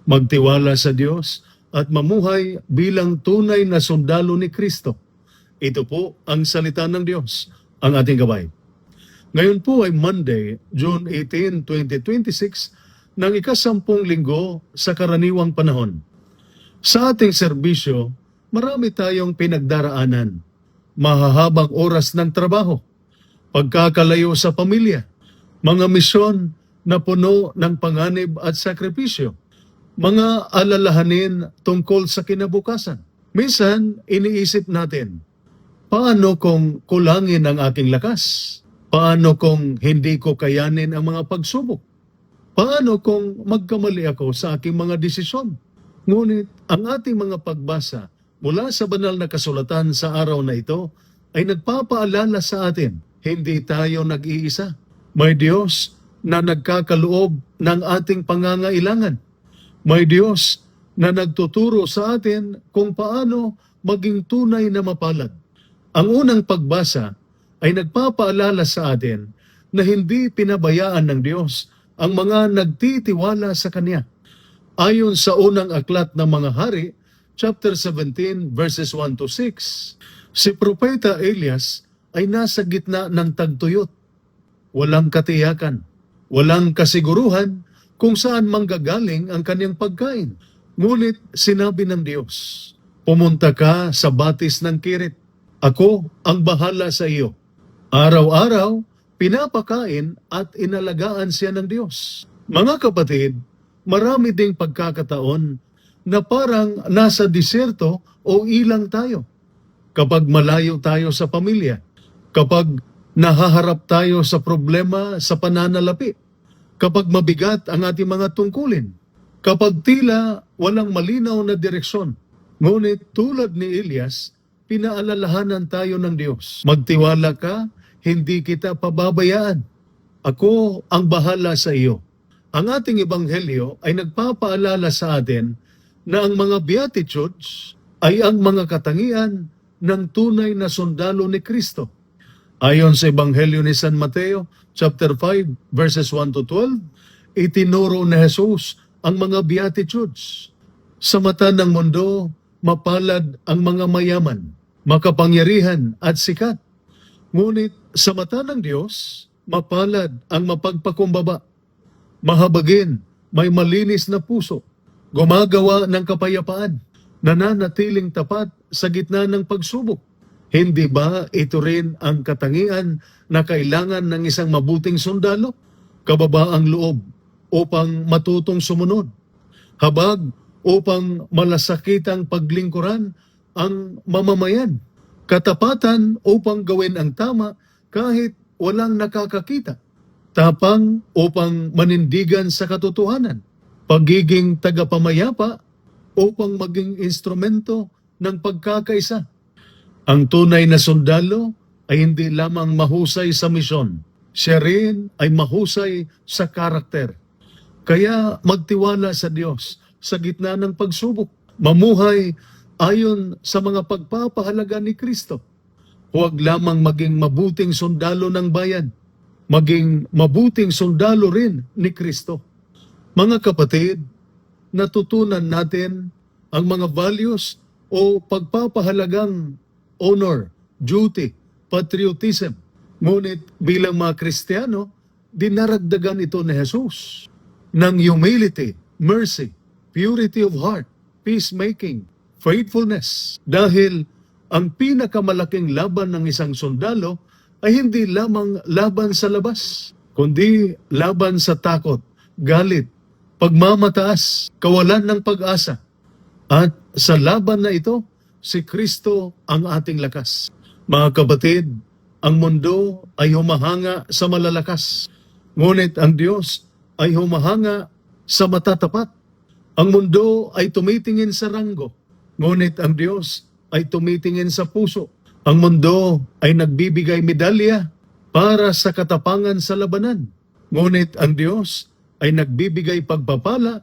magtiwala sa Diyos at mamuhay bilang tunay na sundalo ni Kristo. Ito po ang salita ng Diyos, ang ating gabay. Ngayon po ay Monday, June 18, 2026, ng ikasampung linggo sa karaniwang panahon. Sa ating serbisyo, marami tayong pinagdaraanan. Mahahabang oras ng trabaho, pagkakalayo sa pamilya, mga misyon na puno ng panganib at sakripisyo, mga alalahanin tungkol sa kinabukasan. Minsan, iniisip natin, paano kung kulangin ang aking lakas? Paano kung hindi ko kayanin ang mga pagsubok? Paano kung magkamali ako sa aking mga desisyon? Ngunit ang ating mga pagbasa mula sa banal na kasulatan sa araw na ito ay nagpapaalala sa atin, hindi tayo nag-iisa. May Diyos na nagkakaloob ng ating pangangailangan. May Diyos na nagtuturo sa atin kung paano maging tunay na mapalad. Ang unang pagbasa ay nagpapaalala sa atin na hindi pinabayaan ng Diyos ang mga nagtitiwala sa Kanya. Ayon sa unang aklat ng mga hari, chapter 17, verses 1 to 6, si Propeta Elias ay nasa gitna ng tagtuyot. Walang katiyakan, walang kasiguruhan kung saan manggagaling ang kanyang pagkain. Ngunit sinabi ng Diyos, pumunta ka sa batis ng Kirit. Ako ang bahala sa iyo. Araw-araw, pinapakain at inalagaan siya ng Diyos. Mga kapatid, marami ding pagkakataon na parang nasa diserto o ilang tayo. Kapag malayo tayo sa pamilya, kapag nahaharap tayo sa problema sa pananalapi, kapag mabigat ang ating mga tungkulin, kapag tila walang malinaw na direksyon. Ngunit tulad ni Elias, pinaalalahanan tayo ng Diyos. Magtiwala ka, hindi kita pababayaan. Ako ang bahala sa iyo. Ang ating ebanghelyo ay nagpapaalala sa atin na ang mga Beatitudes ay ang mga katangian ng tunay na sundalo ni Kristo. Ayon sa ebanghelyo ni San Mateo, chapter 5, verses 1 to 12, itinuro ni Jesus ang mga Beatitudes. Sa mata ng mundo, mapalad ang mga mayaman, makapangyarihan at sikat. Ngunit sa mata ng Diyos, mapalad ang mapagpakumbaba, mahabagin, may malinis na puso, gumagawa ng kapayapaan, nananatiling tapat sa gitna ng pagsubok. Hindi ba ito rin ang katangian na kailangan ng isang mabuting sundalo? Kababaang loob upang matutong sumunod, habag upang malasakitang paglingkuran ang mamamayan, katapatan upang gawin ang tama kahit walang nakakakita, tapang upang manindigan sa katotohanan, pagiging tagapamayapa upang maging instrumento ng pagkakaisa. Ang tunay na sundalo ay hindi lamang mahusay sa misyon, siya rin ay mahusay sa karakter. Kaya magtiwala sa Diyos sa gitna ng pagsubok, mamuhay ayon sa mga pagpapahalaga ni Kristo. Huwag lamang maging mabuting sundalo ng bayan, maging mabuting sundalo rin ni Kristo. Mga kapatid, natutunan natin ang mga values o pagpapahalagang honor, duty, patriotism. Ngunit bilang mga Kristiyano, dinaragdagan ito ni Jesus ng humility, mercy, purity of heart, peacemaking, faithfulness. Dahil ang pinakamalaking laban ng isang sundalo ay hindi lamang laban sa labas, kundi laban sa takot, galit, pagmamataas, kawalan ng pag-asa. At sa laban na ito, si Kristo ang ating lakas. Mga kapatid, ang mundo ay humahanga sa malalakas. Ngunit ang Diyos ay humahanga sa matatapat. Ang mundo ay tumitingin sa ranggo. Ngunit ang Diyos ay tumitingin sa puso. Ang mundo ay nagbibigay medalya para sa katapangan sa labanan. Ngunit ang Diyos ay nagbibigay pagpapala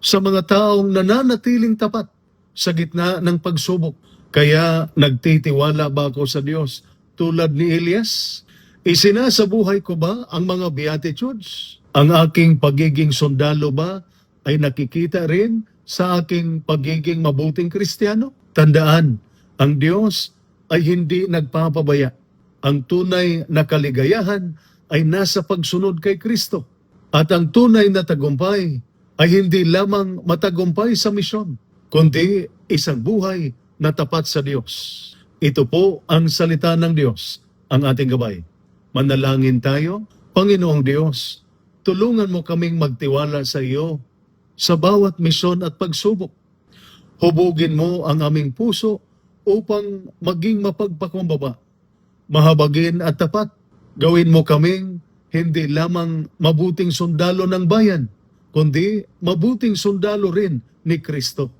sa mga taong nananatiling tapat sa gitna ng pagsubok. Kaya nagtitiwala ba ako sa Diyos tulad ni Elias? Isinasabuhay ko ba ang mga Beatitudes? Ang aking pagiging sundalo ba ay nakikita rin sa aking pagiging mabuting Kristiyano. Tandaan, ang Diyos ay hindi nagpapabaya. Ang tunay na kaligayahan ay nasa pagsunod kay Kristo. At ang tunay na tagumpay ay hindi lamang matagumpay sa misyon, kundi isang buhay na tapat sa Diyos. Ito po ang salita ng Diyos, ang ating gabay. Manalangin tayo. Panginoong Diyos, tulungan mo kaming magtiwala sa iyo sa bawat misyon at pagsubok. Hubugin mo ang aming puso upang maging mapagpakumbaba, mahabagin at tapat. Gawin mo kaming hindi lamang mabuting sundalo ng bayan, kundi mabuting sundalo rin ni Kristo.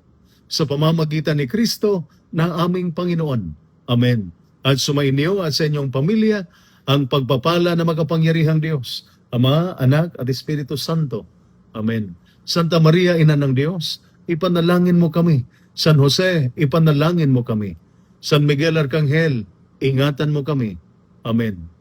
Sa pamamagitan ni Kristo na aming Panginoon. Amen. At sumainyo at sa inyong pamilya ang pagpapala na makapangyarihang Diyos, Ama, Anak at Espiritu Santo. Amen. Santa Maria, Ina ng Diyos, ipanalangin mo kami. San Jose, ipanalangin mo kami. San Miguel Arcangel, ingatan mo kami. Amen.